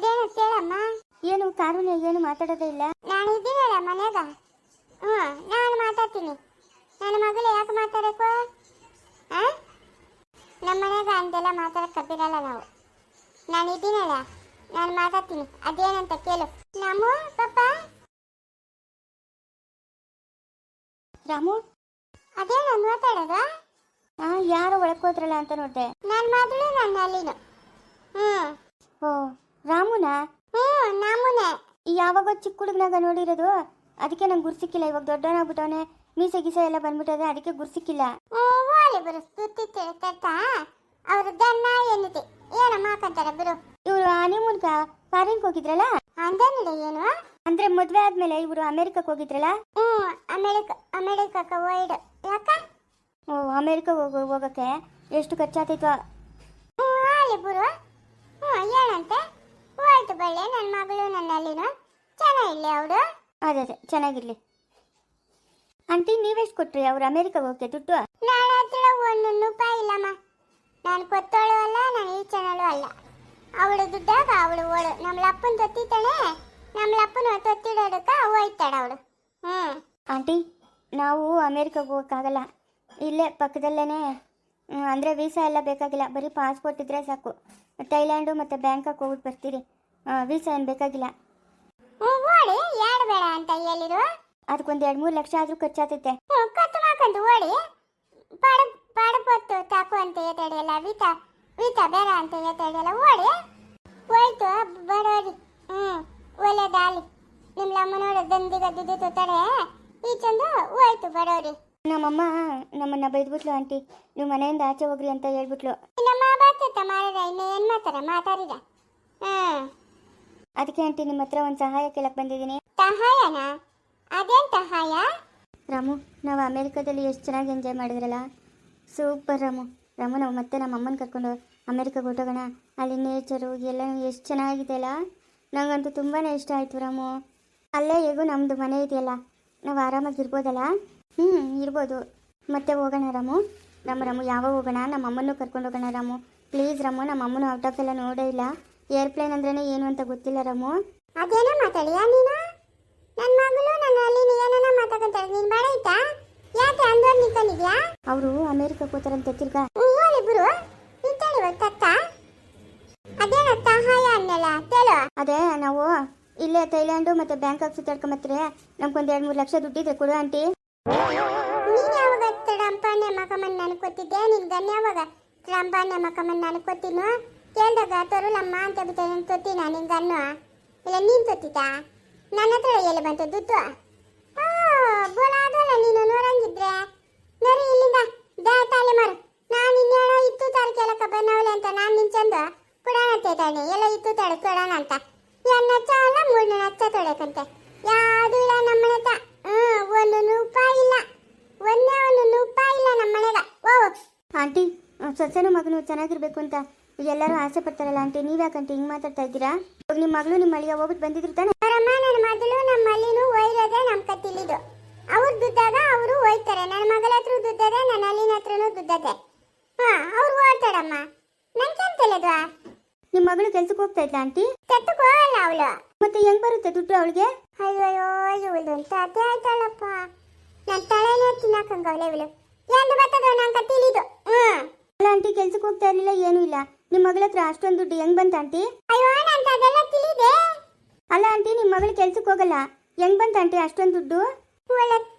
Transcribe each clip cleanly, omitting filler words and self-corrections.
ಅದೇನು ಕೇಳಮ್ಮ. ಏನು ಕಾರುಣ್ಯ ಏನು ಮಾತಾಡೋದೇ ಇಲ್ಲ? ನಾನು ಇದ್ದೀನಲ್ಲ ಮನ್ಯಾಗ. ನಾನು ಮಾತಾಡ್ತೀನಿ. ನನ್ನ ಮಗಳು ಯಾಕೆ ಮಾತಾಡಬೇಕು? ನಮ್ಮ ಮನ್ಯಾಗ ಅಂತೆಲ್ಲ ಮಾತಾಡಕ್ಕೆ ಕಬ್ಬಿರಲ್ಲ ನಾವು. ನಾನು ಇದ್ದೀನಲ್ಲ, ನಾನು ಮಾತಾಡ್ತೀನಿ. ಅದೇನಂತ ಕೇಳು. ನಮ್ಮ ಪಾಪ ರಾಮು ಅದೇನು ಮಾತಾಡೋದು? ಯಾರೋ ಒಳಕೋದ್ರಲ್ಲ ಅಂತ ನೋಡ್ದೆ. ನನ್ನ ಮಗಳು ನನ್ನ ಅಲ್ಲಿನು. ಓ ರಾಮುನಾ? ನಾಮುನೇ. ಯಾವಾಗ ಚಿಕ್ಕ ಹುಡುಗನಾಗ ನೋಡಿರೋದು, ಅದಕ್ಕೆ ನಂಗೆ ಗುರ್ಸಿಕ್ಕಿಲ್ಲ. ಇವಾಗ ದೊಡ್ಡವನಾಗ್ಬಿಟ್ಟವನೆ, ಮೀಸೆ ಗೀಸೆ ಎಲ್ಲ ಬಂದ್ಬಿಟ್ಟದೆ, ಅದಕ್ಕೆ ಗುರ್ಸಿಕ್ಕಿಲ್ಲ. ಓಲಿ ಬರು ಸುತ್ತಿ ಅವ್ರ ದನ್ನ ಏನಿದೆ ಏನೋ ಮಾಕಂತಾರೆ ಬಿಡು. ಇವರು ಹನಿಮೂನ್ಕ ಫಾರಿನ್ಗೆ ಹೋಗಿದ್ರಲ್ಲ, ಅಂದನಿದೆ ಏನು ಅಂದ್ರೆ ಮದ್ವೆ ಆದ್ಮೇಲೆ ಇವರು ಅಮೆರಿಕಕ್ಕೆ ಹೋಗಿದ್ರಲ್ಲ. ಅಮೆರಿಕಕ್ಕೆ ಹೋಯ್ಡು. ಯಾಕ? ಓ ಅಮೆರಿಕ ಹೋಗಕ್ಕೆ ಎಷ್ಟು ಖರ್ಚಾಗ್ತೈತೋ. ಅಲ್ಲಿ ಬಿಡು. ಏನಂತೆ ಹೋಯ್ತು ಬಳ್ಳೆ. ನನ್ನ ಮಗಳು ನನ್ನ ಅಲ್ಲಿನ ಚೆನ್ನಾಗಿಲ್ಲ ಅವಳು. ಅದೇ ಚೆನ್ನಾಗಿರ್ಲಿ. ಆಂಟಿ ನೀವೆಷ್ಟು ಕೊಟ್ರಿ ಅವ್ರು ಅಮೆರಿಕಾಗೆ ಹೋಗಕ್ಕೆ ದುಡ್ಡು? ನನ್ನ ಹತ್ರ 1 ರೂಪಾಯಿ ಇಲ್ಲಮ್ಮ. ನಾನು ಕೊತ್ತೋಳು ಅಲ್ಲ, ನಾನು ಈಚನಳು ಅಲ್ಲ. ಅವಳು ದುಡ್ಡಾಗ ಅವಳು ಓಳು. ನಮ್ಮ ಲಪ್ಪನ ತೊತ್ತಿತಾಳೆ, ನಮ್ಮ ಲಪ್ಪನ ತೊತ್ತಿಡೋದಕ್ಕ ಹೋಯ್ತಾಳ ಅವಳು. ಆಂಟಿ ನಾವು ಅಮೆರಿಕಾಗೆ ಹೋಗೋಕ್ಕಾಗಲ್ಲ. ಇಲ್ಲೇ ಪಕ್ಕದಲ್ಲೇನೆ, ಅಂದರೆ ವೀಸಾ ಎಲ್ಲ ಬೇಕಾಗಿಲ್ಲ, ಬರೀ ಪಾಸ್ಪೋರ್ಟ್ ಇದ್ರೆ ಸಾಕು. ಥೈಲ್ಯಾಂಡು ಮತ್ತು ಬ್ಯಾಂಕಾಕ್ ಹೋಗ್ಬಿಟ್ಟು ಬರ್ತೀರಿ. ವೀಸಾ ಏನು ಬೇಕಾಗಿಲ್ಲ. ಓಡಿ ಯಾರು ಬೇಡ ಅಂತ ಹೇಳಿರು. ಅದಕ್ಕೊಂದು 2-3 ಲಕ್ಷ ಆದರೂ ಖರ್ಚಾಗ್ತೈತೆ. ಕತ್ತು ಮಾಕಂದು ಓಡಿ ಪಡಪೊತ್ತು ತಾಕು ಅಂತ ಹೇಳ್ತಾಡಿಯಲ್ಲ, ವೀತಾ ಬೇಡ ಅಂತ ಹೇಳ್ತಾಡಿಯಲ್ಲ, ಓಡಿ ಹೋಯ್ತು ಬರೋಡಿ. ಒಳ್ಳೆದಾಲಿ. ನಿಮ್ಮ ಲಮ್ಮನೋಡ ದಂದಿಗ ದುಡ್ಡು ತೊತ್ತಡೆ ಈಚಂದು ಹೋಯ್ತು ಬರೋಡಿ. ನಮ್ಮಮ್ಮ ನಮ್ಮನ್ನ ಬೈದ್ಬಿಟ್ಲು ಆಂಟಿ, ನೀವು ಮನೆಯಿಂದ ಆಚೆ ಹೋಗ್ರಿ ಅಂತ ಹೇಳ್ಬಿಟ್ಲು. ನಮ್ಮ ಬರ್ತೈತ ಮಾರಿದ ಇನ್ನು ಏನು ಮಾತಾಡಿದ. ಅದಕ್ಕೆ ಆಂಟಿ ನಿಮ್ಮ ಹತ್ರ ಒಂದು ಸಹಾಯ ಕೇಳಕ್ಕೆ ಬಂದಿದ್ದೀನಿ. ಸಹಾಯನ? ಅದೇನು ಸಹಾಯ? ರಾಮು, ನಾವು ಅಮೆರಿಕಾದಲ್ಲಿ ಎಷ್ಟು ಚೆನ್ನಾಗಿ ಎಂಜಾಯ್ ಮಾಡಿದ್ರಲ್ಲ, ಸೂಪರ್ ರಾಮು. ನಾವು ಮತ್ತೆ ನಮ್ಮ ಅಮ್ಮನ ಕರ್ಕೊಂಡು ಅಮೆರಿಕಾಗೆ ಹೊಟ್ಟೋಗೋಣ. ಅಲ್ಲಿ ನೇಚರು ಎಲ್ಲ ಎಷ್ಟು ಚೆನ್ನಾಗಿದೆ ಅಲ್ಲ. ನನಗಂತೂ ತುಂಬಾ ಇಷ್ಟ ಆಯಿತು ರಾಮು. ಅಲ್ಲೇ ಹೇಗೂ ನಮ್ಮದು ಮನೆ ಇದೆಯಲ್ಲ, ನಾವು ಆರಾಮಾಗಿರ್ಬೋದಲ್ಲ. ಇರ್ಬೋದು. ಮತ್ತೆ ಹೋಗೋಣ ರಾಮು. ರಾಮು ಯಾವಾಗ ಹೋಗೋಣ? ನಮ್ಮ ಅಮ್ಮನೂ ಕರ್ಕೊಂಡು ಹೋಗೋಣ ರಾಮು. ಪ್ಲೀಸ್ ರಾಮು, ನಮ್ಮ ಅಮ್ಮನೂ ಔಟ್ ಆಫ್ ಎಲ್ಲ ನೋಡೇ ಇಲ್ಲ. ಏರ್ಪ್ಲೇನ್ ಅಂದ್ರೇ ಏನು ಅಂತ ಗೊತ್ತಿಲ್ಲ ರಾಮು. ಅದೇನೋ ಮಾತಾಡಿಯಾ ನೀನು? ನನ್ನ ಮಗಳು ನನ್ನ ಅಲ್ಲಿ ಏನೇನೋ ಮಾತಾಡ್ಕೊಂತಾರೆ. ನೀನು ಬೇಡ ಆಯ್ತಾ? ಯಾಕೆ ಅಂದೋರು ನಿಂತ್ಕೊಂಡಿದ್ಯಾ? ಅವರು ಅಮೆರಿಕಕ್ಕೆ ಹೋಗ್ತಾರಂತೆ ತಿರ್ಗಾ. ಇಬ್ರು ನಿಂತ್ಕೊಂಡಿವ ತತ್ತ. ಅದೇನೋ ಸಹಾಯ ಅನ್ನಲ್ಲ ಕೇಳು. ಅದೇ ನಾವು ಇಲ್ಲೇ ಥೈಲ್ಯಾಂಡು ಮತ್ತು ಬ್ಯಾಂಕಾಕ್ ಸುತ್ತಾಡ್ಕೊಂಬತ್ತಾರೆ. ನಮ್ಗೊಂದು 2-3 ಲಕ್ಷ ದುಡ್ಡಿದೆ, ಕೊಡು ಆಂಟಿ. ನೀನು ಯಾವಾಗ ರಂಪಾನೆ ಮಕಮನ್ ನನಗೆ ಕೊಟ್ಟಿದ್ದೆ? ನಿನ್ ಗನ್ ಯಾವಾಗ ರಂಪಾನೆ ಮಕಮನ್ ನನಗೆ ಕೊಟ್ಟಿನು? ಕೇಳಿದಾಗ ತರುಲಮ್ಮ ಅಂತ ಬಿಟ್ಟು ನಾನು ತೊತ್ತಿನ ನಿನ್ ಗನ್ನು? ಇಲ್ಲ ನೀನು ತೊತ್ತಿದ್ದ? ನನ್ನ ಹತ್ರ ಎಲ್ಲಿ ಬಂತು ದುಡ್ಡು? ಬೋಲಾದಲ್ಲ ನೀನು ನೋಡಂಗಿದ್ರೆ ನೋರಿ ಇಲ್ಲಿಂದ ತಾಲೆ ಮಾರು. ನಾನು ಇನ್ನೇನೋ 2 ತಾರೀಕು ಎಲ್ಲಕ್ಕ ಬನ್ನವಳೆ ಅಂತ ನಾನು ನಿಂಚಂದು ಕೊಡೋಣ ತೇತಾನೆ. ಎಲ್ಲ 2 ತಾರೀಕು ಕೊಡೋಣ ಅಂತ ಎನ್ನ ಚಾಲ 3 ನಚ್ಚ ತೊಡಕಂತೆ. ಯಾವುದು ಇಲ್ಲ ನಮ್ಮನೆ ಹತ್ರ. 1 ರೂಪಾಯಿ ಇಲ್ಲ. 1 ರೂಪಾಯಿ ಇಲ್ಲ ನಮ್ಮ ಮನೆಗ. ಆಂಟಿ, ಸೊಸೆನೂ ಮಗನು ಚೆನ್ನಾಗಿರ್ಬೇಕು ಅಂತ ಎಲ್ಲರೂ ಆಸೆ ಪಡ್ತಾರಲ್ಲ ಆಂಟಿ, ನೀವ್ಯಾಕಂಟಿ ಹಿಂಗೆ ಮಾತಾಡ್ತಾ ಇದ್ದೀರಾ? ಇವಾಗ ನಿಮ್ಮ ಮಗಳು ನಿಮ್ಮ ಅಳಿಯ ಹೋಗ್ಬಿಟ್ಟು ಬಂದಿದ್ರು ತಾನೆ? ಅವರಮ್ಮ ನನ್ನ ಮಗಳು ನಮ್ಮ ಅಲ್ಲಿನೂ ಒಯ್ಯೋದೇ ನಮ್ಮ ಕತ್ತಿಲಿದು. ಅವ್ರು ದುಡ್ದಾಗ ಅವರು ಒಯ್ತಾರೆ. ನನ್ನ ಮಗಳ ಹತ್ರ ದುಡ್ಡದೆ, ನನ್ನ ಅಲ್ಲಿನ ಹತ್ರನೂ ದುಡ್ಡದೆ. ಅವ್ರು ಓಡ್ತಾಡಮ್ಮ. ನಂಗೆಂತಲ್ಲದು? ನಿಮ್ಮ ಮಗಳು ಕೆಲ್ಸಕ್ಕೆ ಹೋಗ್ತಾ ಇದ್ಲ ಆಂಟಿ? ಕೆತ್ತಕ್ಕೆ ಹೋಗಲ್ಲ ಅವಳು. ಮತ್ತೆ ಹೆಂಗ್ ಬರುತ್ತೆ ದುಡ್ಡು ಅವಳಿಗೆ? ಅಯ್ಯೋ ಇವಳು ಅಂತ ಅದೇ ಆಯ್ತಾಳಪ್ಪ. ನನ್ನ ತಲೆನೇ ತಿನ್ನಕಂಗವಳೆ ಇವಳು. ಎಂದು ಬರ್ತದ ನನ್ನ ಕತ್ತಿಲಿದು. ಅಲ್ಲ ಆಂಟಿ, ಕೆಲ್ಸಕ್ಕೆ ಹೋಗ್ತಾ ಇರ್ಲಿಲ್ಲ, ಏನೂ ಇಲ್ಲ. ನಿಮ್ಮ ಮಗಳ ಹತ್ರ ಅಷ್ಟೊಂದು ದುಡ್ಡು ಹೆಂಗ್ ಬಂತ ಆಂಟಿ? ಅಯ್ಯೋ ನಂತ ಅದೆಲ್ಲ ತಿಳಿದೆ. ಅಲ್ಲ ಆಂಟಿ, ನಿಮ್ಮ ಮಗಳು ಕೆಲ್ಸಕ್ಕೆ ಹೋಗಲ್ಲ, ಹೆಂಗ್ ಬಂತ ಆಂಟಿ ಅಷ್ಟೊಂದು ದುಡ್ಡು?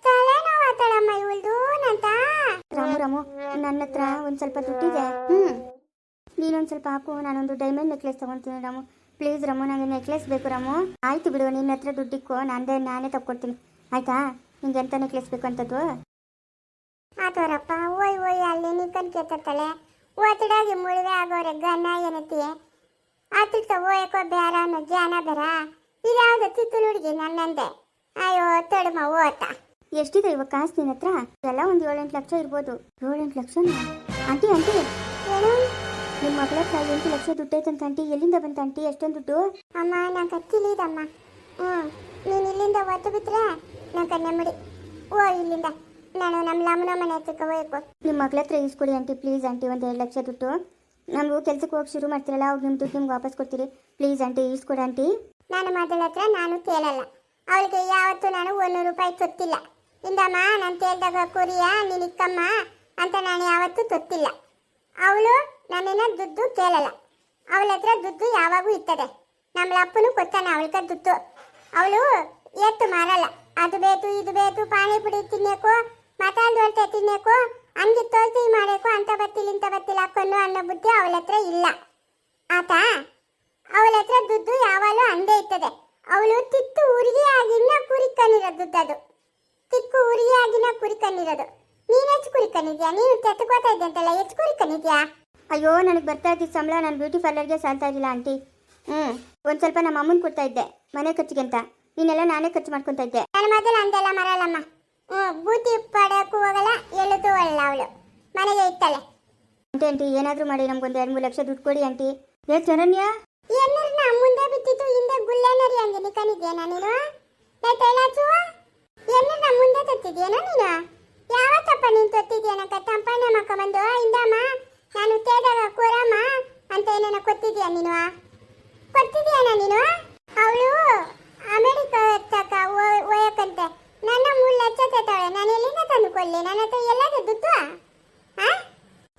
ತಲೆನೋವಾತಾಳಮ್ಮ ಇವಳ್ದು ನಂತ. ರಾಮು, ನನ್ನ ಹತ್ರ ಒಂದ್ ಸ್ವಲ್ಪ ದುಡ್ಡಿದೆ. ನೀನೊಂದ್ ಸ್ವಲ್ಪ ಹಾಕು, ನಾನೊಂದು ಡೈಮಂಡ್ ನೆಕ್ಲೆಸ್ ತಗೊಂತೀನಿ ರಾಮು. ಪ್ಲೀಸ್ ರಾಮು, ನನಗೆ ನೆಕ್ಲೆಸ್ ಬೇಕು ರಾಮು. ಆಯ್ತು ಬಿಡು, ನಿನ್ನ ಹತ್ರ ದುಡ್ಡಿಕ್ಕೋ, ನಾನೇ ತಗೊಡ್ತೀನಿ ಆಯ್ತಾ? ನಿಂಗೆ ಎಂತ ನೆಕ್ಲೆಸ್ ಬೇಕು ಅಂತದ್ದು? ಆತೋರಪ್ಪ ಓಯ್ ಅಲ್ಲಿ ನಿಕ್ಕನ್ ಕೇತಾಳೆ. ಒತ್ತಡಾಗಿ ಮುಳುವೆ ಆಗೋರೆ ಗನ್ನ ಏನತ್ತೀಯ ಆತಿರ್ತ ಓಯಕೋ ಬೇರ ಅನ್ನೋ ಜಾನ ಬೇರ. ಇದ್ಯಾವ್ದು ಕಿತ್ತಲು ಹುಡುಗಿ ನನ್ನಂದೆ. ಅಯ್ಯೋ ತೊಡಮ ಓತ. ಎಷ್ಟಿದೆ ಇವಾಗ ಕಾಸು ನಿನ್ನ ಹತ್ರ? ಎಲ್ಲ ಒಂದು 7-8 ಲಕ್ಷ ಇರ್ಬೋದು. 7-8 ಲಕ್ಷನಾ ಆಂಟಿ? ಏನು ನಿಮ್ಮ ಮಗಳ ಹತ್ರ 8 ಲಕ್ಷ ದುಡ್ಡು ಐತಂತ ಆಂಟಿ. ಎಲ್ಲಿಂದ ಬಂತ ಆಂಟಿ ಅಷ್ಟೊಂದು ದುಡ್ಡು? ಅಮ್ಮ ನಾನು ಕತ್ತಿಲಿದಮ್ಮ. ನೀನು ಇಲ್ಲಿಂದ ಒತ್ತು ಬಿಟ್ರೆ ನಂಗೆ ನೆಮ್ಮಡಿ. ಇಲ್ಲಿಂದ ನಾನು ನಮ್ಮ ಲಮ್ಮನ ಮನೆ ಹತ್ರಕ್ಕೆ ಹೋಯ್ಕು. ನಿಮ್ಮ ಮಗಳ ಹತ್ರ ಈಸ್ಕೊಡಿ ಆಂಟಿ ಪ್ಲೀಸ್ ಆಂಟಿ, ಒಂದು 2 ಲಕ್ಷ ದುಡ್ಡು. ನಾವು ಕೆಲ್ಸಕ್ಕೆ ಹೋಗಿ ಶುರು ಮಾಡ್ತೀರಲ್ಲ ಅವಾಗ ನಿಮ್ಮ ದುಡ್ಡು ನಿಮ್ಗೆ ವಾಪಸ್ ಕೊಡ್ತೀರಿ. ಪ್ಲೀಸ್ ಆಂಟಿ ಈಸ್ಕೊಡಿ ಆಂಟಿ. ನನ್ನ ಮಗಳ ಹತ್ರ ನಾನು ಕೇಳಲ್ಲ. ಅವಳಿಗೆ ಯಾವತ್ತೂ ನಾನು 100 ರೂಪಾಯಿ ತೊತ್ತಿಲ್ಲ. ಇಂದಮ್ಮ ನಾನು ಕೇಳಿದಾಗ ಕುರಿಯ ನಿನಕ್ಕಮ್ಮ ಅಂತ ನಾನು ಯಾವತ್ತೂ ತೊತ್ತಿಲ್ಲ. ಅವಳು ನನ್ನನ್ನ ದುಡ್ಡು ಕೇಳಲ್ಲ. ಅವಳ ಹತ್ರ ದುಡ್ಡು ಯಾವಾಗೂ ಇರ್ತದೆ. ನಮ್ಮ ಅಪ್ಪನು ಕೊತ್ತಾನೆ ಅವಳಿಗೆ ದುಡ್ಡು. ಅವಳು ಎತ್ತು ಮಾರಲ್ಲ. ಅದು ಬೇಕು ಇದು ಬೇಕು ಪಾನಿಪುರಿ ತಿನ್ನಬೇಕು ಮಸಾಲೆ ದೋಸೆ ತಿನ್ನಬೇಕು ಹಂಗೆ ತೋರ್ಸಿ ಮಾಡಬೇಕು ಅಂತ ಬತ್ತಿಲ್ಲ ಇಂಥ ಬತ್ತಿಲ್ಲ ಹಾಕೊಂಡು ಅನ್ನೋ ಬುದ್ಧಿ ಅವಳ ಹತ್ರ ಇಲ್ಲ. ಆತ ಅವಳ ಹತ್ರ ದುಡ್ಡು ಯಾವಾಗಲೂ ಅಂದೇ ಇರ್ತದೆ. ಅವಳು ತಿತ್ತು ಉರಿಗೆ ಆಗಿನ ಕುರಿ ಕಣ್ಣಿರೋದು ದುಡ್ಡು. ಅದು ತಿಕ್ಕು ಉರಿಗೆ ಆಗಿನ ಕುರಿ ಕಣ್ಣಿರೋದು. ನೀನು ಹೆಚ್ಚು ಕುರಿ ಕಣ್ಣಿದ್ಯಾ? ನೀನು ತೆತ್ಕೋತಾ ಇದ್ದೆ ಅಂತಲ್ಲ, ಹೆಚ್ಚು ಕುರಿ ಕಣ್ಣಿದ್ಯಾ? ಅಯ್ಯೋ ನನಗೆ ಬರ್ತಾ ಇದ್ದಿದ್ದು ಸಂಬಳ ನಾನು ಬ್ಯೂಟಿ ಪಾರ್ಲರ್ಗೆ ಸಾಲ್ತಾ ಇದ್ದಿಲ್ಲ ಆಂಟಿ. ಒಂದು ಸ್ವಲ್ಪ ನಮ್ಮ ಅಮ್ಮನ ಕೊಡ್ತಾ ಇದ್ದೆ ಮನೆ ಖರ್ಚಿಗೆ ಅಂತ. ನೀನೆಲ್ಲ ನಾನೇ ಖರ್ಚು ಮಾಡ್ಕೊತಾ ಇದ್ದೆ. ನನ್ನ ಮೊದಲು ಅಂದೆಲ್ಲ ಮರಲ್ಲಮ್ಮ. ಬೂತಿ ಪಡಕ್ಕೂ ಹೋಗಲ್ಲ, ಎಳ್ಳದು ಅಲ್ಲ. ಅವಳು ಮನೆಗೆ ಇರ್ತಾಳೆ. ಆಂಟಿ ಏನಾದರೂ ಮಾಡಿ ನಮ್ಗೊಂದು 2-3 ಲಕ್ಷ ದುಡ್ಡು ಕೊಡಿ ಆಂಟಿ. ಏ ಚರಣ್ಯ, ಎನ್ನರ್ನ ಮುಂದೆ ಬಿತ್ತಿತ್ತು ಹಿಂದೆ ಗುಲ್ಲೆನರಿ ಹಂಗೆ ನಿಕನಿದ್ಯೇನ ನೀನು? ತೈಲಾಚು ಎನ್ನರ್ನ ಮುಂದೆ ತತ್ತಿದ್ಯೇನ ನೀನು? ಯಾವತ್ತಪ್ಪ ನೀನು ತೊತ್ತಿದ್ಯೇನಕ್ಕ? ತಂಪಣ್ಣ ಮಕ್ಕ ಬಂದು ಇಂದಮ್ಮ ನಾನು ತೇದಾಗ ಕೊರಮ್ಮ ಅಂತ ಏನೇನ ಕೊತ್ತಿದ್ಯಾ ನೀನು? ಕೊತ್ತಿದ್ಯಾನ ನೀನು? ಅವಳು ಅಮೆರಿಕ ತಕ ಒಯ್ಯಕ್ಕಂತೆ ನನ್ನ 3 ಲಕ್ಷ ತತ್ತಾಳೆ. ನಾನು ಎಲ್ಲಿಂದ ತಂದು ಕೊಡ್ಲಿ? ನನ್ನ ಹತ್ರ ಎಲ್ಲದ ದುಡ್ಡು?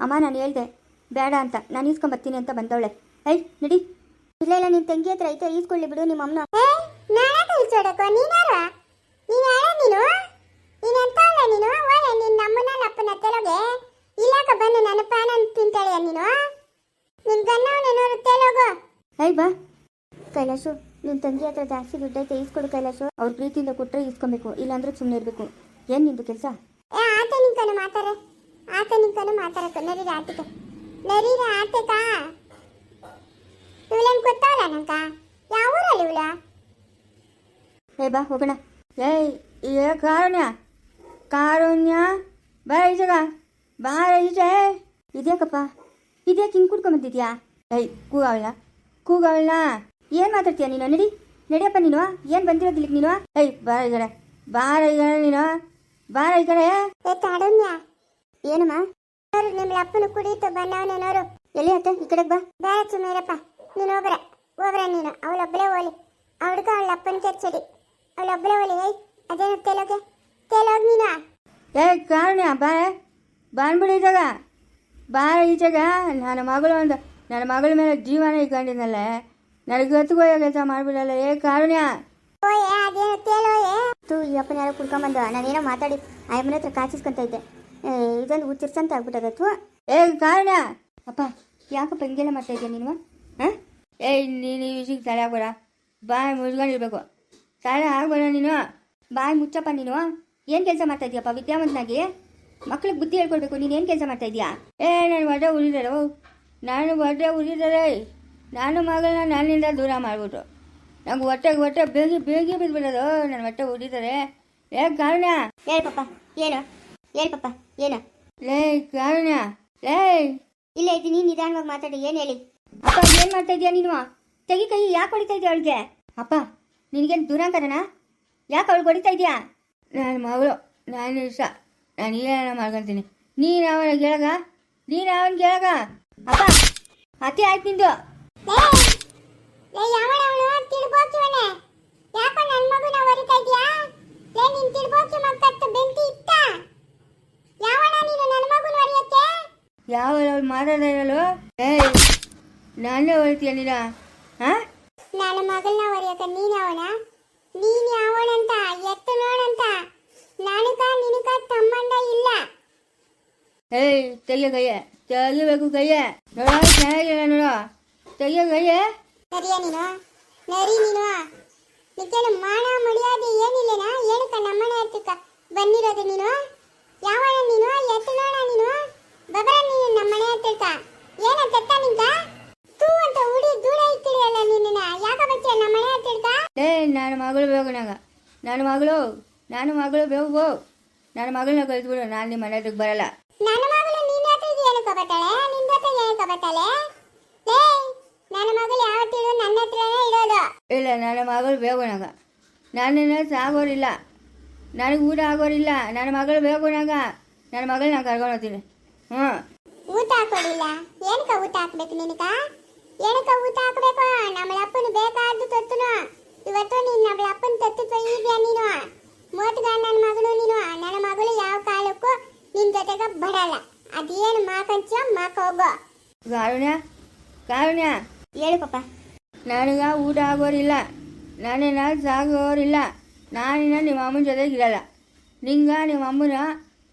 ಅಮ್ಮ ನಾನು ಹೇಳ್ದೆ ಬೇಡ ಅಂತ, ನಾನು ಈಸ್ಕೊಂಬರ್ತೀನಿ ಅಂತ ಬಂದವಳೆ. ಐ ನಡಿ. ಇಲ್ಲ ಇಲ್ಲ ನಿನ್ನ ತಂಗಿ ಹತ್ರ ಐತೆ, ಈಸ್ಕೊಳ್ಳಿ ಬಿಡು ನಿಮ್ಮ ಅಮ್ಮನ. ನಾನೇ ಕಳ್ಸೋಡಕ್ಕ? ನೀನಾರ ನೀನು ಯಾರ ನೀನು? ನೀನು ಎಂತವಳ ನೀನು? ಒಳ್ಳೆ ನಿನ್ನ ಅಮ್ಮನ ಅಪ್ಪನ ತೆಲೋಗೆ ಇಲ್ಲಾಕ ಬಂದು ನನ್ನ ಪಾನ ತಿಂತಾಳೆ ನೀನು? ನಿನ್ನ ಗನ್ನವನೇನೋರು ತೆಲೋಗು. ಐ ಬಾ ಕೈಲಾಶು, ನಿನ್ನ ತಂಗಿ ಹತ್ರ ಜಾಸ್ತಿ ದುಡ್ಡೈತೆ, ಈಸ್ಕೊಡು ಕೈಲಾಶು. ಅವ್ರ ಪ್ರೀತಿಯಿಂದ ಕೊಟ್ಟರೆ ಈಸ್ಕೊಬೇಕು, ಇಲ್ಲಾಂದ್ರೆ ಸುಮ್ಮನೆ ಇರಬೇಕು. ಏನು ನಿಂದು ಕೆಲಸ? ಆತ ನಿಂಕನು ಮಾತಾರೆ, ಆತ ನಿಂಕನು ಮಾತಾಡಕ್ಕ. ನರೀರ ಆಟಿಕ ನರೀರ ಆಟಕ ಇವಳೇನು ಗೊತ್ತಾವಲ್ಲ ನಂಕ? ಯಾವ ಊರಲ್ಲಿ ಇವಳ? ಏ ಬಾ ಹೋಗೋಣ. ಏಯ್ ಏ ಕಾರುಣ್ಯ, ಕಾರುಣ್ಯ ಬಾ ಈಜಾಗ ಬಾರ ಈಜೆ. ಇದ್ಯಾಕಪ್ಪ ಇದ್ಯಾಕೆ ಹಿಂಗೆ ಕುಡ್ಕೊಂಬಂದಿದ್ಯಾ? ಏಯ್ ಕೂಗವಳ ಏನು ಮಾತಾಡ್ತೀಯ ನೀನು? ನಡಿ ನಡಿಯಪ್ಪ ನೀನು. ಏನು ಬಂದಿರೋದಿಲ್ಲ ನೀನು? ಏಯ್ ಬಾರ ಈ ಕಡೆ, ಬಾರ ಈ ಕಡೆ ನೀನು, ಬಾರ ಈ ಕಡೆ. ಏ ಕಾಡುಣ್ಯ, ಏನಮ್ಮ? ನೋರು ನಿಮ್ಮ ಅಪ್ಪನ ಕುಡಿಯಿತು ಬಂದವನೇನೋರು. ಎಲ್ಲಿ ಅತ್ತೆ ಈ ಕಡೆಗೆ ಬಾ. ಬೇಡ ಸುಮ್ಮೀರಪ್ಪ, ನೀನು ಹೋಗ್ರ ನೀನು. ಅವಳೊಬ್ಬಳೇ ಹೋಲಿ. ಅವಳಿಗೆ ಅವಳ ಅಪ್ಪನ ಕೆಚ್ಚಡಿ. ಅವಳೊಬ್ಬಳೇ ಹೋಲಿ. ಏಯ್ ಅದೇನು ತೇಲೋಗಿ ನೀನು? ಏಯ್ ಕಾರುಣ್ಯ ಬಾನ್ಬಿಡಿ ಈಜಾಗ, ಬಾರ ಈಜಾಗ. ನನ್ನ ಮಗಳ ಮೇಲೆ ಜೀವನ ಇಟ್ಕೊಂಡಿದ್ದಲ್ಲ, ನನಗೆ ಗೊತ್ತುಗೋಯೋ ಕೆಲಸ ಮಾಡಿಬಿಡಲ್ಲ. ಏ ಕಾರುಣ್ಯ. ಓಯೇ ಅದೇನು ತೇಲೋಯೇ? ಈ ಅಪ್ಪನ ಯಾರೋ ಕುಡ್ಕೊಂಬಂದು ನಾನೇನೋ ಮಾತಾಡಿ ಆ ಅಮ್ಮನ ಹತ್ರ ಕಾಚಿಸ್ಕೊಂತ ಇದ್ದೆ. ಇದೊಂದು ಹುಚ್ಚಿರ್ಸಂತ ಆಗ್ಬಿಟ್ಟದತ್ತು. ಏ ಕಾರಣ ಅಪ್ಪ ಯಾಕಪ್ಪ ಹಿಂಗೆಲ್ಲ ಮಾಡ್ತಾ ಇದ್ದೆ ನೀನು? ಹಾಂ ಏಯ್ ನೀನು ಈ ವಿಷಯಕ್ಕೆ ತಲೆ ಆಗ್ಬೇಡ, ಬಾಯಿ ಮುಚ್ಕೊಂಡಿರ್ಬೇಕು. ತಲೆ ಆಗ್ಬೇಡ ನೀನು, ಬಾಯಿ ಮುಚ್ಚಪ್ಪ ನೀನು. ಏನು ಕೆಲಸ ಮಾಡ್ತಾ ಇದೀಯಪ್ಪ ವಿದ್ಯಾವಂತನಾಗಿ? ಮಕ್ಳಿಗೆ ಬುದ್ಧಿ ಹೇಳ್ಕೊಡ್ಬೇಕು. ನೀನು ಏನು ಕೆಲಸ ಮಾಡ್ತಾ ಇದೀಯಾ? ನನ್ನ ಹೊಟ್ಟೆ ಉರಿದಾರೆ. ನಾನು ಮಗಳನ್ನ ನನ್ನಿಂದ ದೂರ ಮಾಡಿಬಿಟ್ರು. ನಂಗೆ ಹೊಟ್ಟೆ ಬೇಗಿ ಬಿದ್ದುಬಿಡೋದು. ನನ್ನ ಹೊಟ್ಟೆ ಉರಿತಾರೆ. ಏ ಕಾರಣ ಹೇಳಿ ಪಪ್ಪ. ಏನು ಹೇಳಿ ಪಪ್ಪ ಏನು? ಲೇ ಕಾರಣ ಲೇ ಇಲ್ಲ ಇದ್ದೀನಿ, ನಿಧಾನವಾಗಿ ಮಾತಾಡಿ. ಏನು ಹೇಳಿ ಅಪ್ಪ? ಏನು ಮಾಡ್ತಾ ಇದೀಯಾ ನೀನು? ತೆಗಿ ಕೈ. ಯಾಕೆ ಹೊಡಿತಾ ಇದೆಯಾ ಅವಳಿಗೆ? ಅಪ್ಪ ನಿನಗೇನು ದುರಂಕರನಾ? ಯಾಕೆ ಅವಳಿಗೆ ಹೊಡಿತಾ ಇದೆಯಾ? ನನ್ನ ಮಗಳು ನಾನು ಇಷ್ಟ, ನಾನು ಏನ ಮಾಡ್ಕೊತೀನಿ. ನೀನು ಅವನ ಗೆಳಗ ಅಪ್ಪ. ಅತಿ ಆಯ್ತು ನಿಂದು. ಯಾಕೋ ನನ್ನ ಮಗುನ ಹೊರಿತಾ ಇದೀಯಾ? ಲೇ ನೀನ್ ತಿಳ್ಬೋಕಿ ಮಕ್ಕತ್ತು ಬೆಂಕಿ ಇತ್ತ. ಯಾವಣ ನೀನು ನನ್ನ ಮಗುನ ಹೊರಿಯಕ್ಕೆ? ಯಾವ ಅವಳು ಮಾತಾಡ್ತಾ ಇರಲು? ಏಯ್ ನಾನೇ ಹೊರಿತೀಯ ನೀನ? ಹಾಂ ನನ್ನ ಮಗಳನ್ನ ಹೊರಿಯಕ್ಕೆ ನೀನು ಯಾವಣ? ನೀನು ಯಾವಣಂತ ಎತ್ತು ನೋಡಂತ. ನಿನಕ ತಮ್ಮಂಡ ಇಲ್ಲ. ಏಯ್ ತೆಗಿಬೇಕು ಕೈಯೆ ನೋಡ, ಚೆನ್ನಾಗಿಲ್ಲ ನೋಡು. ತೆಗಿಯ ಕೈಯೆ. ನರಿ ನೀನು ನಿಕ್ಕೇನು ಮಾನ ಮರ್ಯಾದೆ ಏನಿಲ್ಲನಾ? ಏನಕ್ಕ ನಮ್ಮನೆ ಹತ್ತಕ್ಕ ಬಂದಿರೋದು ನೀನು? ಯಾವಣ ನೀನು? ಎತ್ತು ನೋಡ ನೀನು ಬಬರ ನೀನು ನಮ್ಮನೆ ಹತ್ತಕ್ಕ ಏನಂತ ನಿಂಕ ತೂ ಅಂತ ಉಡಿ ದೂರ ಇಟ್ಟಿರಲ್ಲ ನಿನ್ನ. ಯಾಕ ಬಚ್ಚ ನಮ್ಮನೆ ಹತ್ತಕ್ಕ? ನನ್ನ ಮಗಳು ಬೇಕು ನಂಗೆ. ನನ್ನ ಮಗಳು ಬೇಕು. ನನ್ನ ಮಗಳನ್ನ ಕಳಿಸ್ಬಿಡು, ನಾನು ನಿಮ್ಮ ಮನೆ ಹತ್ರಕ್ಕೆ ಬರಲ್ಲ. ನನ್ನ ಮಗಳು ನಿನ್ನ ಹತ್ರ ಏನಕ್ಕೆ ಬರ್ತಾಳೆ? ನಿನ್ನ ಹತ್ರ ಏನಕ್ಕೆ ಬರ್ತಾಳೆ? ನನ್ನ ಮಗಳು ಯಾವತ್ತಿದ್ರು ನನ್ನ ಹತ್ರನೇ ಇರೋದು. ಇಲ್ಲ, ನನ್ನ ಮಗಳು ಬೇಕು ನಂಗೆ. ನನ್ನನ್ನು ಸಾಗೋರಿಲ್ಲ, ನನಗೆ ಊಟ ಆಗೋರಿಲ್ಲ. ನನ್ನ ಮಗಳು ಬೇಕು ನಂಗೆ. ನನ್ನ ಮಗಳು ನಾನು ಕರ್ಕೊಂಡು ಹೋಗ್ತೀನಿ. ಊಟ ಹಾಕೊಡಿಲ್ಲ ಏನಕ್ಕ ಊಟ ಹಾಕ್ಬೇಕು ನಿನಕ ಏನಕ್ಕ ಊಟ ಹಾಕ್ಬೇಕು ನಮ್ಮ ಅಪ್ಪನ ಬೇಕಾದ್ದು ತೊತ್ತನು ಇವತ್ತು ನೀನು ನಮ್ಮ ಅಪ್ಪನ ತತ್ತಿತ್ವ ಈಗ ನೀನು ಮೋಟ್ಗ ನನ್ನ ಮಗಳು ನೀನು ನನ್ನ ಮಗಳು ಯಾವ ಕಾಲಕ್ಕೂ ನಿನ್ ಜೊತೆಗೆ ಬರಲ್ಲ ಅದೇನು ಮಾಕಂಚ ಮಾಕ ಹೋಗೋ ಕಾರುಣ್ಯ ಕಾರುಣ್ಯ ಹೇಳು ಪಾಪ. ನನಗ ಊಟ ಆಗೋರಿಲ್ಲ ನಾನೇನ ಸಾಗೋರಿಲ್ಲ ನಾನಿನ್ನ ನಿಮ್ಮ ಅಮ್ಮನ ಜೊತೆಗೆ ಇರಲ್ಲ ನಿಂಗ ನಿಮ್ಮ ಅಮ್ಮನ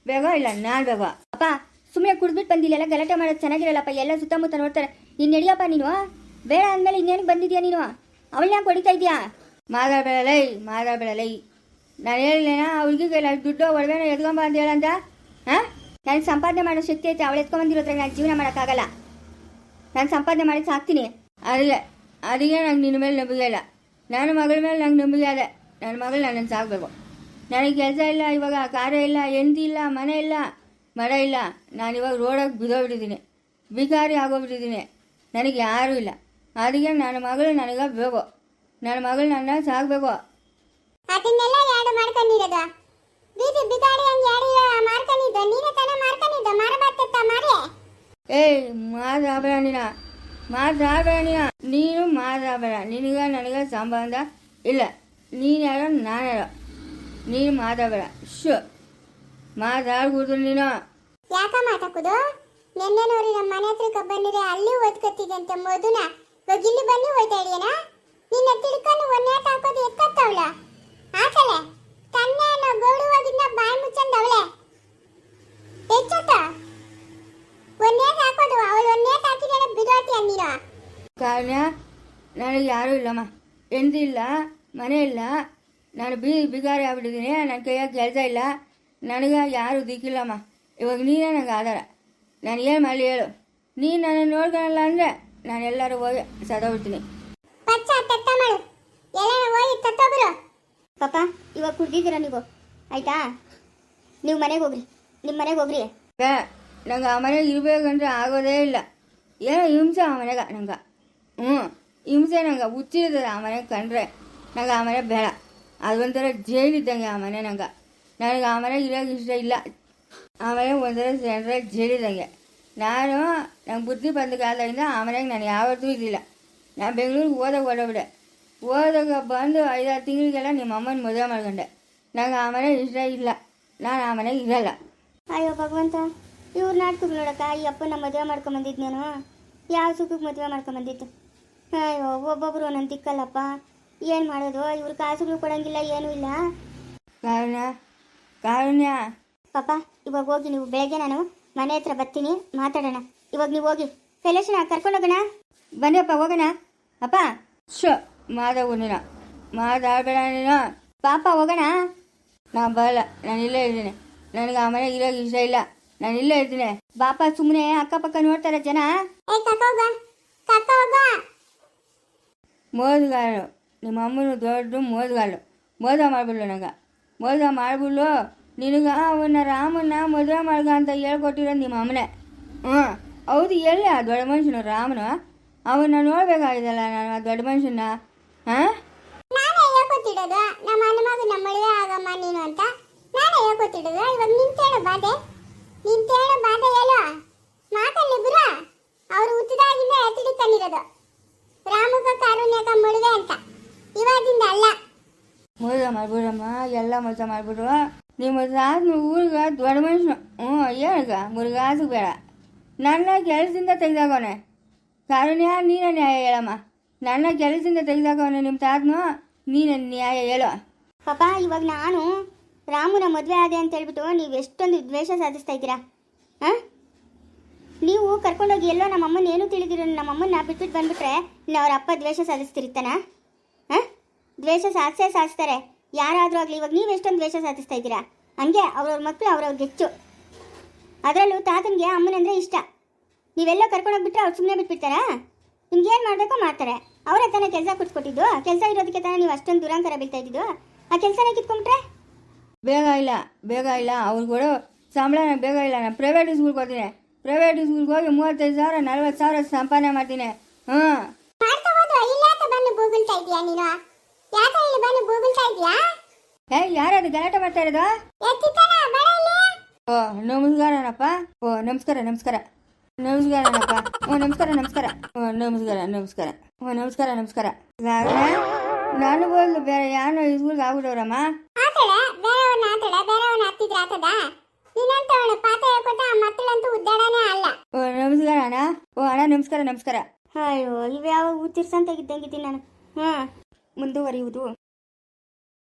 ಬೇಗ ಇಲ್ಲ ನಾನು ಬೇಗ ಅಪ್ಪ ಸುಮ್ಮನೆ ಕುಡಿದ್ಬಿಟ್ಟು ಬಂದಿಲ್ಲ ಗಲಾಟೆ ಮಾಡೋದು ಚೆನ್ನಾಗಿರಲ್ಲಪ್ಪ. ಎಲ್ಲ ಸುತ್ತಮುತ್ತ ನೋಡ್ತಾರೆ. ನೀನು ನಡಿಯಪ್ಪ ನೀನು. ಬೇಡ ಅಂದಮೇಲೆ ಇನ್ನೇನು ಬಂದಿದ್ಯಾ ನೀನು? ಅವಳನ್ನ ಹೊಡಿತಾ ಇದೆಯಾ? ಮಾತಾಡಬೇಡಲೈ ನಾನು ಹೇಳಿಲ್ಲೇನ ಅವ್ರಿಗೆ ದುಡ್ಡು ಒಡವೆನ ಎತ್ಕೊಂಬ ಅಂತ ಹೇಳಂತ ಹಾಂ ನನಗೆ ಸಂಪಾದನೆ ಮಾಡೋ ಶಕ್ತಿ ಐತೆ. ಅವಳು ಎತ್ಕೊಂಬಂದಿರೋದ್ರೆ ನಾನು ಜೀವನ ಮಾಡೋಕ್ಕಾಗಲ್ಲ. ನಾನು ಸಂಪಾದನೆ ಮಾಡಿ ಸಾಕ್ತೀನಿ. ಅದಕ್ಕೆ ನಂಗೆ ನಿನ್ನ ಮೇಲೆ ನಂಬಿಕೆ ಇಲ್ಲ. ನನ್ನ ಮಗಳ ಮೇಲೆ ನಂಗೆ ನಂಬಿಕೆ ಅದೇ. ನನ್ನ ಮಗಳು ನನ್ನನ್ನು ಸಾಕಬೇಕು. ನನಗೆ ಕೆಲಸ ಇಲ್ಲ, ಇವಾಗ ಕಾರ್ಯ ಇಲ್ಲ, ಹೆಂಡತಿ ಇಲ್ಲ, ಮನೆ ಇಲ್ಲ, ಮರ ಇಲ್ಲ. ನಾನಿವಾಗ ರೋಡಾಗಿ ಬಿದ್ದೋಗ್ಬಿಟ್ಟಿದ್ದೀನಿ, ಬಿಕಾರಿ ಆಗೋಗ್ಬಿಟ್ಟಿದ್ದೀನಿ. ನನಗೆ ಯಾರೂ ಇಲ್ಲ. ಅದಕ್ಕೆ ನನ್ನ ಮಗಳು ನನಗೆ ಬೇಕು. ನನ್ನ ಮಗಳು ನನ್ನ ಸಾಕಬೇಕು. ಅದನ್ನೆಲ್ಲ ಯಾರು ಮಾಡ್ಕೊಂಡಿರೋದು? ಬೀದಿ ಬಿಗಾಡಿ ಹಂಗೆ ಯಾರು ಮಾಡ್ಕೊಂಡಿದ್ದು? ನೀನೇ ತಾನೇ ಮಾಡ್ಕೊಂಡಿದ್ದು? ಮಾರಬಾರ್ದತ್ತ ಮಾರೇ. ಏಯ್ ಮಾತಾಡಬೇಡ ನೀನು ಮಾತಾಡಬೇಡ. ನಿನಗೆ ನನಗೆ ಸಂಬಂಧ ಇಲ್ಲ. ನೀನು ಯಾರೋ ನಾನು ಯಾರೋ. ನೀನು ಮಾತಾಡಬೇಡ. ಮಾತಾಡ್ಬಿಡ್ತು ನೀನು. ಯಾಕ ಮಾತಾಕುದು? ನೆನ್ನೆ ನೋಡಿ ನಮ್ಮ ಮನೆ ಹತ್ರಕ್ಕೆ ಬಂದಿರೆ ಅಲ್ಲಿ ಓದ್ಕೊತಿದ್ದಂತೆ ಮಧುನ ಇವಾಗ ಇಲ್ಲಿ ಬನ್ನಿ ಹೋಯ್ತಾ ಇದೆಯೇನ? ನಿನ್ನ ತಿಳ್ಕೊಂಡು ಒನ್ನೇಟ್ ಹಾಕೋದು ಎಕ್ಕತ್ತವಳ ಆಕಲೆ ತನ್ನೆ ಅನ್ನೋ ಗೌಡು ಹೋಗಿದ್ನ ಬಾಯಿ ಮುಚ್ಚಂದ ಅವಳೆ ಹೆಚ್ಚತ್ತ ಒನ್ನೇಟ್ ಹಾಕೋದು ಅವಳು ಒನ್ನೇಟ್ ಹಾಕಿದ್ರೆ ಬಿಡೋತಿ ಅನ್ನೀರ ಕಾರಣ ನನಗೆ ಯಾರೂ ಇಲ್ಲಮ್ಮ. ಹೆಂಡತಿ ಇಲ್ಲ, ಮನೆ ಇಲ್ಲ. ನಾನು ಬಿಗಾರಿ ಆಗ್ಬಿಟ್ಟಿದ್ದೀನಿ. ನನ್ನ ಕೈಯಾಗ ಕೆಲಸ ಇಲ್ಲ. ನನಗೆ ಯಾರು ದಿಕ್ಕಿಲ್ಲಮ್ಮ. ಇವಾಗ ನೀನೇ ನನಗೆ ಆಧಾರ. ನಾನು ಏನು ಮಾಡಲಿ ಹೇಳು? ನೀನು ನನ್ನ ನೋಡ್ಕೊಳಲ್ಲ ಅಂದರೆ ನಾನು ಎಲ್ಲರೂ ಹೋಗಿ ಸದೋಗ್ಬಿಡ್ತೀನಿ. ಪಚ್ಚ ತತ್ತ ಮಾಡು ಎಲ್ಲ ಹೋಗಿ ತತ್ತೊಬ್ರು. ಪಾಪ ಇವಾಗ ಕುಡ್ದಿದ್ದೀರಾ ನೀವು? ಆಯ್ತಾ? ನೀವು ಮನೆಗೆ ಹೋಗ್ರಿ, ನಿಮ್ಮ ಮನೆಗೆ ಹೋಗ್ರಿ. ನಂಗೆ ಆ ಮನೆಗೆ ಇರಬೇಕಂದ್ರೆ ಆಗೋದೇ ಇಲ್ಲ. ಏನೋ ಹಿಂಸೆ ಆ ಮನೆಗೆ ನಂಗೆ. ಹಿಂಸೆ ನಂಗೆ ಹುಚ್ಚಿರ್ತದೆ ಆ ಮನೆಗೆ ಕಂಡ್ರೆ. ನಂಗೆ ಆ ಮನೆ ಬೇಡ. ಅದೊಂಥರ ಜೈಲಿದ್ದಂಗೆ ಆ ಮನೆ ನಂಗೆ. ನನಗೆ ಆ ಮನೆಗೆ ಇರೋಕೆ ಇಷ್ಟ ಇಲ್ಲ. ಆ ಮನೆಗೆ ಒಂಥರ ಜನರ ಜೈಲಿದ್ದಂಗೆ. ನಂಗೆ ಬುದ್ಧಿ ಬಂದ ಕಾಲದಿಂದ ಆ ಮನೆಗೆ ನಾನು ಯಾವತ್ತೂ ಇರಲಿಲ್ಲ. ನಾನು ಬೆಂಗಳೂರಿಗೆ ಓಡೋಗ್ಬಿಟ್ಟೆ. ಓದಾಗ ಬಂದು 5-6 ತಿಂಗಳಿಗೆಲ್ಲ ನಿಮ್ಮ ಅಮ್ಮನ ಮದುವೆ ಮಾಡ್ಕೊಂಡೆ. ನಂಗೆ ಆ ಮನೆ ಇಷ್ಟ ಇಲ್ಲ. ನಾನು ಆ ಮನೆಗೆ ಇರಲ್ಲ. ಅಯ್ಯೋ ಭಗವಂತ, ಇವ್ರ ನಾಟಕ ನೋಡಕ್ಕ ಈ ಅಪ್ಪನ ಮದುವೆ ಮಾಡ್ಕೊಂಬಂದಿದ್ದು ನಾನು. ಯಾವ ಸುಖಕ್ಕೆ ಮದುವೆ ಮಾಡ್ಕೊಂಬಂದಿತ್ತು? ಅಯ್ಯೋ ಒಬ್ಬೊಬ್ರು ನನ್ನ ದಿಕ್ಕಲ್ಲಪ್ಪ. ಏನು ಮಾಡೋದು? ಇವ್ರು ಕಾಸುಗಳು ಕೊಡೋಂಗಿಲ್ಲ, ಏನೂ ಇಲ್ಲ. ಕಾರುಣ್ಯ ಪಾಪ ಇವಾಗ ಹೋಗಿ ನೀವು. ಬೆಳಗ್ಗೆ ನಾನು ಮನೆ ಹತ್ರ ಬರ್ತೀನಿ, ಮಾತಾಡೋಣ. ಇವಾಗ ನೀವು ಹೋಗಿ. ಕೈಲೇಶನ ಕರ್ಕೊಂಡೋಗೋಣ. ಬನ್ನಿಯಪ್ಪ ಹೋಗೋಣ. ಅಪ್ಪ ಮಾತಾಡು ನೀನು. ಮಾತಾಡಬೇಡ ನೀನು. ಪಾಪ ಹೋಗೋಣ. ನಾನು ಬರಲ್ಲ. ನಾನು ಇಲ್ಲೇ ಇದ್ದೀನಿ. ನನಗೆ ಆ ಮನೆಗೆ ಇರೋಕೆ ಇಷ್ಟ ಇಲ್ಲ. ನಾನು ಇಲ್ಲೇ ಇರ್ತೀನಿ. ಬಾಪ ಸುಮ್ಮನೆ ಅಕ್ಕಪಕ್ಕ ನೋಡ್ತಾರೆ ಜನ. ಏ ಕಕ್ಕೋಗ ಕಕ್ಕೋಗ ಮೋಸಗಾರರು. ನಿಮ್ಮ ಅಮ್ಮನ ದೊಡ್ಡ ಮೋಸಗಾರರು. ಮೋಸ ಮಾಡ್ಬಿಡ್ಲು ನಂಗೆ. ಮೋಸ ಮಾಡ್ಬಿಡ್ಲು ನಿನಗೆ ಅವನ್ನ ರಾಮನ್ನ ಮದುವೆ ಮಾಡ್ಗ ಅಂತ ಹೇಳ್ಕೊಟ್ಟಿರೋದು ನಿಮ್ಮ ಅಮ್ಮನೇ. ಹೌದು, ಎಲ್ಲಿ ಆ ದೊಡ್ಡ ಮನುಷ್ಯನು ರಾಮನು? ಅವನ್ನ ನೋಡ್ಬೇಕಾಗಿದಲ್ಲ ನಾನು ಆ ದೊಡ್ಡ ಮನುಷ್ಯನ. ನಾನೇ ಹೇಳ್ಕೊತಿಡೋದು ನಮ್ಮ ಅಣ್ಣ ಮಗ ನಮ್ಮ ಮದುವೆ ಆಗಮ್ಮ ನೀನು ಅಂತ ನಾನೇ ಹೇಳ್ಕೊತಿಡೋದು. ಇವಾಗ ನಿಂತೇಳು ಬಾಧೆ ಹೇಳು ಮಾತಲ್ಲಿ ಗುರ ಅವರು ಹುಟ್ಟಿದಾಗಿಂದ ಎತ್ತಿಡಿಕೊಂಡಿರೋದು ರಾಮಗ ಕಾರುಣ್ಯಕ ಮದುವೆ ಅಂತ. ಇವಾಗಿಂದ ಅಲ್ಲ. ಮೋಸ ಮಾಡ್ಬಿಡಮ್ಮ. ಎಲ್ಲ ಮೋಸ ಮಾಡ್ಬಿಡು. ನಿಮ್ಮ ಊರಿಗೆ ದೊಡ್ಡ ಮನುಷ್ಯನು. ಏನಕ್ಕ ಮುರುಗಾಸು ಬೇಡ. ನನ್ನ ಕೆಲಸದಿಂದ ತೆಗೆದಾಕವನೆ. ಕಾರುಣ್ಯ ನೀನೇ ನ್ಯಾಯ ಹೇಳಮ್ಮ. ನನ್ನ ಕೆಲಸದಿಂದ ತೆಗೆದಾಕವನೆ ನಿಮ್ಮ ತಾತನು. ನೀನೇ ನ್ಯಾಯ ಹೇಳು. ಪಾಪ ಇವಾಗ ನಾನು ರಾಮನ ಮದುವೆ ಆದೆ ಅಂತ ಹೇಳ್ಬಿಟ್ಟು ನೀವು ಎಷ್ಟೊಂದು ದ್ವೇಷ ಸಾಧಿಸ್ತಾ ಇದ್ದೀರಾ. ನೀವು ಕರ್ಕೊಂಡೋಗಿ ಎಲ್ಲೋ ನಮ್ಮಮ್ಮನ ಏನೂ ತಿಳಿದಿರೋ ನಮ್ಮಮ್ಮನ ಬಿಟ್ಬಿಟ್ಟು ಬಂದ್ಬಿಟ್ರೆ ಇನ್ನು ಅವ್ರ ಅಪ್ಪ ದ್ವೇಷ ಸಾಧಿಸ್ತಿರ್ತಾನ? ದ್ವೇಷ ಸಾಧಿಸ್ತಾರೆ ಯಾರಾದರೂ ಆಗಲಿ. ಇವಾಗ ನೀವು ಎಷ್ಟೊಂದು ದ್ವೇಷ ಸಾಧಿಸ್ತಾ ಇದ್ದೀರಾ. ಹಂಗೆ ಅವ್ರವ್ರ ಮಕ್ಕಳು ಅವ್ರವ್ರಿಗೆ ಹೆಚ್ಚು. ಅದರಲ್ಲೂ ತಾತನಿಗೆ ಅಮ್ಮನಂದರೆ ಇಷ್ಟ. ನೀವೆಲ್ಲ ಕರ್ಕೊಂಡೋಗ್ಬಿಟ್ರೆ ಅವ್ರು ಸುಮ್ಮನೆ ಬಿಟ್ಬಿಡ್ತಾರಾ? ನಿಮ್ಗೇನು ಮಾಡಬೇಕೋ ಮಾಡ್ತಾರೆ. ಅವರೇ ತಾನೇ ಕೆಲಸ ಕೊಟ್ಕೊಟ್ಟಿದ್ದು. ಕೆಲಸ ಇರೋದಕ್ಕೆ ತಾನೇ ನೀವು ಅಷ್ಟೊಂದು ದುರಂಕಾರ ಬೀಳ್ತಾ ಇದ್ದಿದ್ದು. ಆ ಕೆಲಸನ ಕಿತ್ಕೊಂಡ್ಬಿಟ್ರೆ ಬೇಗ ಇಲ್ಲ. ಅವ್ರು ಕೊಡೋ ಸಂಬಳ ಬೇಗ ಇಲ್ಲ. ನಾನು ಪ್ರೈವೇಟ್ ಸ್ಕೂಲ್ಗೆ ಹೋಗ್ತೀನಿ. ಪ್ರೈವೇಟ್ ಸ್ಕೂಲ್ಗೆ ಹೋಗಿ 35,000 40,000 ಸಂಪಾದನೆ ಮಾಡ್ತೀನಿ. ಮಾಡ್ತಾ ಹೋದು ಇಲ್ಲಾಕ ಬಂದು ಬೂಗುಳ್ತಾ ಇದೀಯಾ ನೀನು? ಯಾಕ ಇಲ್ಲಿ ಬಂದು ಬೂಗುಳ್ತಾ ಇದೀಯಾ? ಯಾರದು ಗಲಾಟೆ ಮಾಡ್ತಾ ಇರೋದು? ಎತ್ತಿತಾನ ಬಡ ಇಲ್ಲಿ. ನಮಸ್ಕಾರನಪ್ಪ. ನಮಸ್ಕಾರ. ನಮಸ್ಕಾರ ಅಣ್ಣಪ್ಪ. ನಮಸ್ಕಾರ ನಮಸ್ಕಾರ. ನಮಸ್ಕಾರ ನಮಸ್ಕಾರ. ನಮಸ್ಕಾರ ನಮಸ್ಕಾರ. ನಾನು ಬೋಲ್ದು ಬೇರೆ ಯಾರು ಇಸ್ಗೂಲ್ಗೆ ಆಗ್ಬಿಡವ್ರಮ್ಮ. ಆತಳೆ ಬೇರೆಯವ್ರನ್ನ ಆತಳೆ ಬೇರೆಯವ್ರನ್ನ ಹತ್ತಿದ್ರೆ ಆತದ ನೀನಂತವಳು ಪಾತ ಹೇಳ್ಕೊಟ್ಟ ಆ ಮಕ್ಕಳಂತೂ ಉದ್ದಾಡನೇ ಅಲ್ಲ. ನಮಸ್ಕಾರ ಅಣ್ಣ. ಅಣ್ಣ ನಮಸ್ಕಾರ ನಮಸ್ಕಾರ. ಅಯ್ಯೋ ಇವ್ಯಾವ ಉತ್ತಿರ್ಸಂತಾಗಿದ್ದಂಗಿದ್ದೀನಿ ನಾನು. ಮುಂದುವರಿಯುವುದು